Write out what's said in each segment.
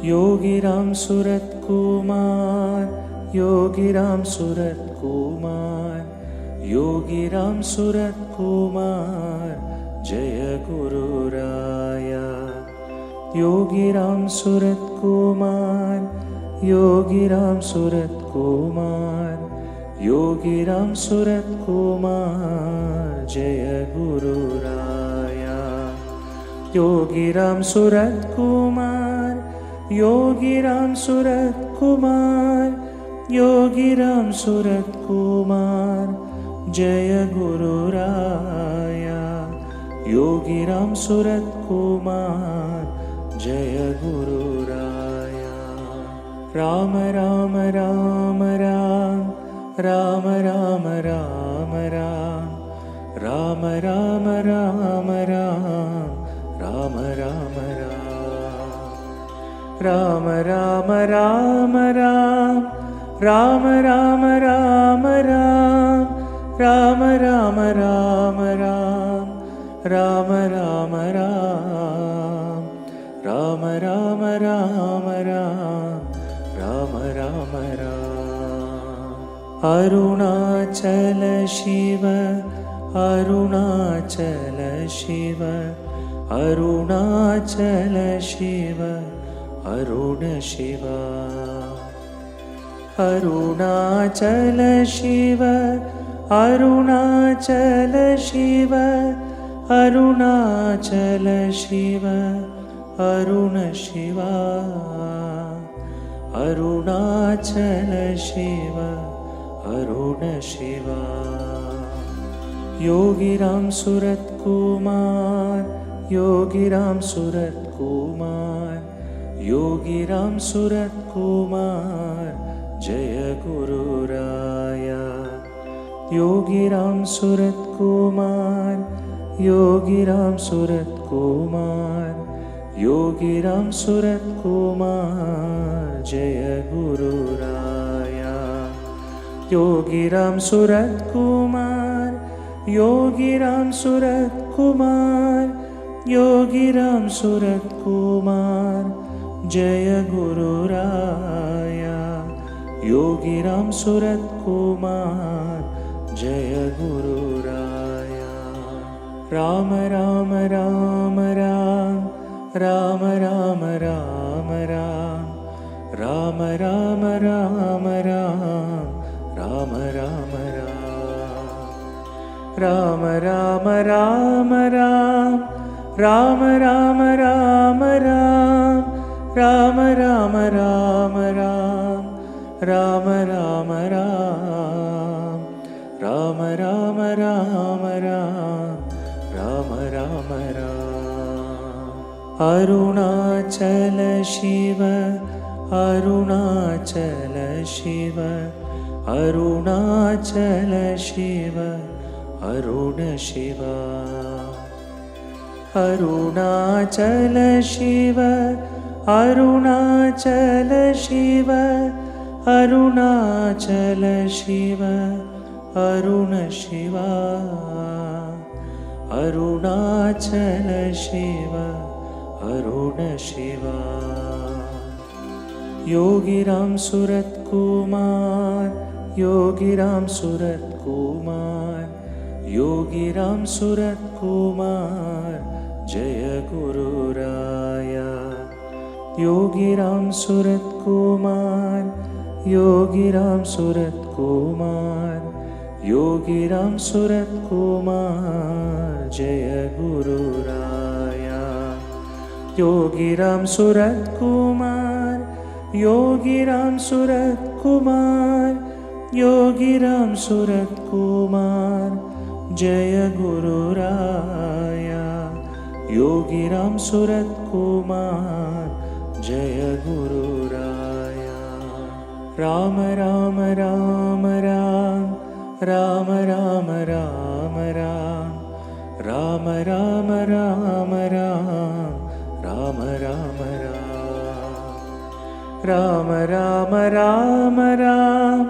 Yogiram Surat Kumar, Yogiram Surat Kumar, Yogiram Surat Kumar, Jai गुरुराया। Yogiram Surat Kumar, Yogiram Surat Kumar, Yogiram Surat Kumar, Jai गुरुराया। Yogiram Surat Kumar, Yogiram Surat Kumar, Yogiram Surat Kumar, Jai गुरुराया। Yogiram Surat Kumar, Jai गुरुराया। Ram Ram Ram Ram, Ram Ram Ram Ram, Ram Ram Ram Ram, Ram Ram Ram, Ram Ram Ram Ram, Ram Ram Ram Ram, Ram Ram Ram Ram, Ram Ram Ram, Ram Ram Ram Ram, Ram Ram Ram. Arunachal Shiva, Arunachal Shiva, Arunachal Shiva, Arun Shiva. Arunachal Shiva, Arunachal Shiva, Arunachal Shiva, Arun Shiva. Arunachal Shiva, Arun Shiva. Yogiram Surat Kumar, Yogiram Surat Kumar, Yogiram Surat Kumar, Jai गुरुराया। Yogiram Surat Kumar, Yogiram Surat Kumar, Yogiram Surat Kumar, Jai गुरुराया। Yogiram Surat Kumar, Yogiram Surat Kumar, Yogiram Surat Kumar, Jai गुरुराया। Yogiram Surat Kumar, Jai गुरुराया। Ram Ram Ram Ram, Ram Ram Ram Ram, Ram Ram Ram Ram, Ram Ram Ram, Ram Ram Ram Ram, Ram Ram Ram Ram, Ram Ram Ram Ram, Ram Ram Ram, Ram Ram Ram Ram, Ram Ram Ram. Arunachal Shiva, Arunachal Shiva, Arunachal Shiva, Arun Shiva. Arunachal Shiva, Arunachal Shiva, Arunachal Shiva, Arun Shiva. Arunachal Shiva, Arun Shiva. Yogiram Surat Kumar, Yogiram Surat Kumar, Yogiram Surat Kumar, Jai गुरुराया। Yogiram Surat Kumar, Yogiram Surat Kumar, Yogiram Surat Kumar, Jai गुरुराया। Yogiram Surat Kumar, Yogiram Surat Kumar, Yogiram Surat Kumar, Jai गुरुराया। Yogiram Surat Kumar, Jai गुरुराया। Ram Ram Ram Ram, Ram Ram Ram Ram, Ram Ram Ram Ram, Ram Ram Ram, Ram Ram Ram Ram,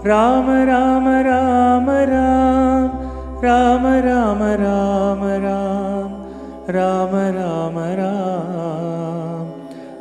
Ram Ram Ram, Ram Ram Ram Ram, Ram Ram Ram,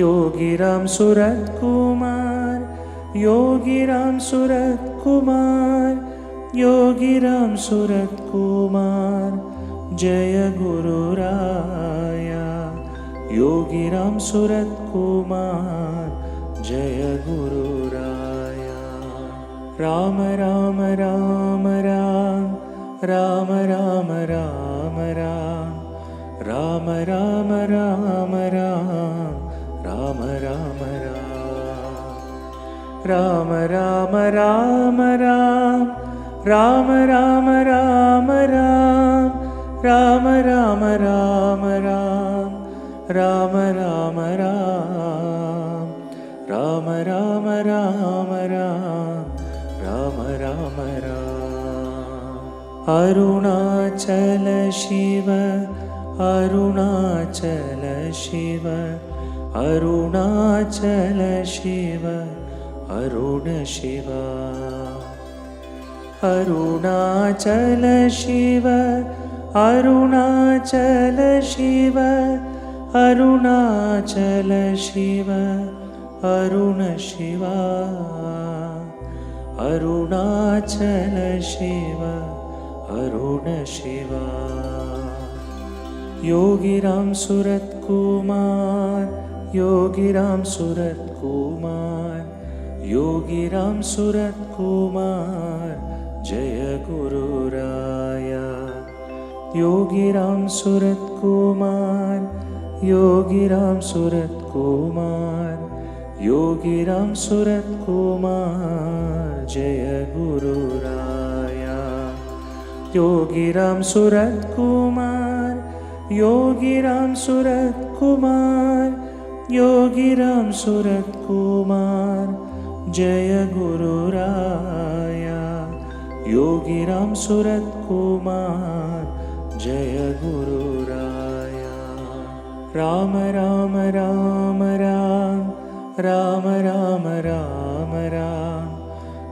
Yogiram Surat Kumar, Yogiram Surat Kumar, Yogiram Surat Kumar, Jai गुरुराया। Yogiram Surat Kumar, Jai गुरुराया। Ram Ram Ram Ram, Ram Ram Ram Ram, Ram Ram Ram Ram, Ram Ram Ram, Ram Ram Ram Ram, Ram Ram Ram Ram, Ram Ram Ram Ram, Ram Ram Ram, Ram Ram Ram Ram, Ram Ram Ram. Arunachal Shiva, Arunachal Shiva, Arunachal Shiva, Arun Shiva. Arunachal Shiva, Arunachal Shiva, Arunachal Shiva, Arun Shiva. Arunachal Shiva, Arun Shiva. Yogiram Surat Kumar, Yogiram Surat Kumar, Yogiram Surat Kumar, Jai गुरुराया। Yogiram Surat Kumar, Yogiram Surat Kumar, Yogiram Surat Kumar, Jai गुरुराया। Yogiram Surat Kumar, Yogiram Surat Kumar, Yogiram Surat Kumar, Jai गुरुराया। Yogiram Surat Kumar, Jai गुरुराया। Ram Ram Ram Ram, Ram Ram Ram Ram,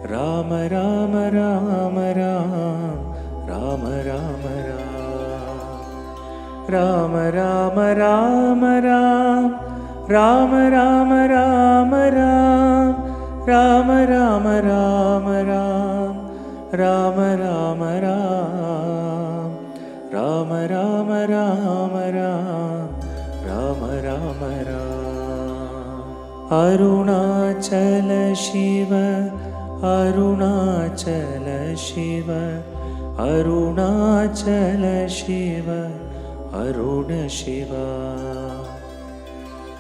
Ram Ram Ram Ram, Ram Ram Ram, Ram Ram Ram Ram, Ram Ram Ram Ram, Ram Ram Ram Ram, Ram Ram Ram, Ram Ram Ram Ram, Ram Ram Ram. Arunachal Shiva, Arunachal Shiva, Arunachal Shiva, Arun Shiva.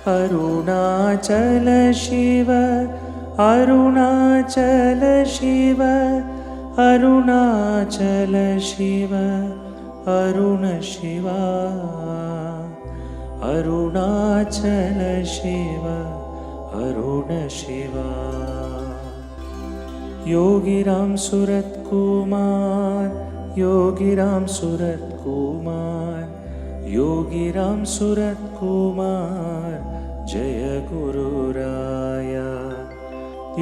Arunachal Shiva, Arunachal Shiva, Arunachal Shiva, Arun Shiva. Arunachal Shiva, Arun Shiva. Yogiram Surat Kumar, Yogiram Surat Kumar, Yogiram Surat Kumar, Jai गुरुराया।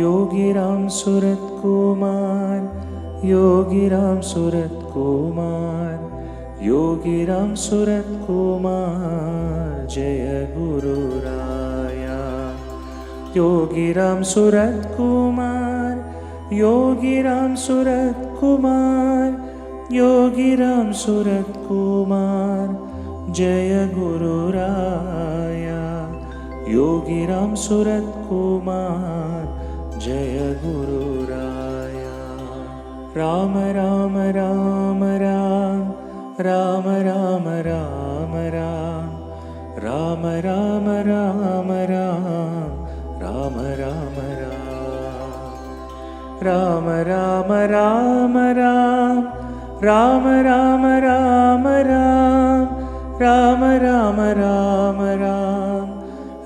Yogiram Surat Kumar, Yogiram Surat Kumar, Yogiram Surat Kumar, Jai गुरुराया। Yogiram Surat Kumar, Yogiram Surat Kumar, Yogiram Surat Kumar, Jai गुरुराया। Yogiram Surat Kumar, Jai गुरुराया। Ram Ram Ram Ram, Ram Ram Ram Ram, Ram Ram Ram Ram, Ram Ram Ram, Ram Ram Ram Ram, Ram Ram Ram, Ram Ram Ram Ram,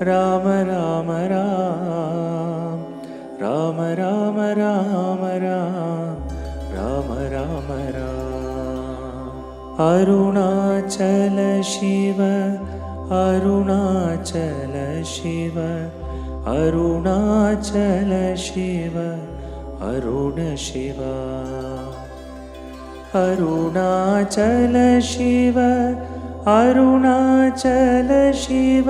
Ram Ram Ram, Ram Ram Ram Ram, Ram Ram Ram. Arunachal Shiva, Arunachal Shiva, Arunachal Shiva, Arun Shiva. Arunachal Shiva, Arunachal Shiva,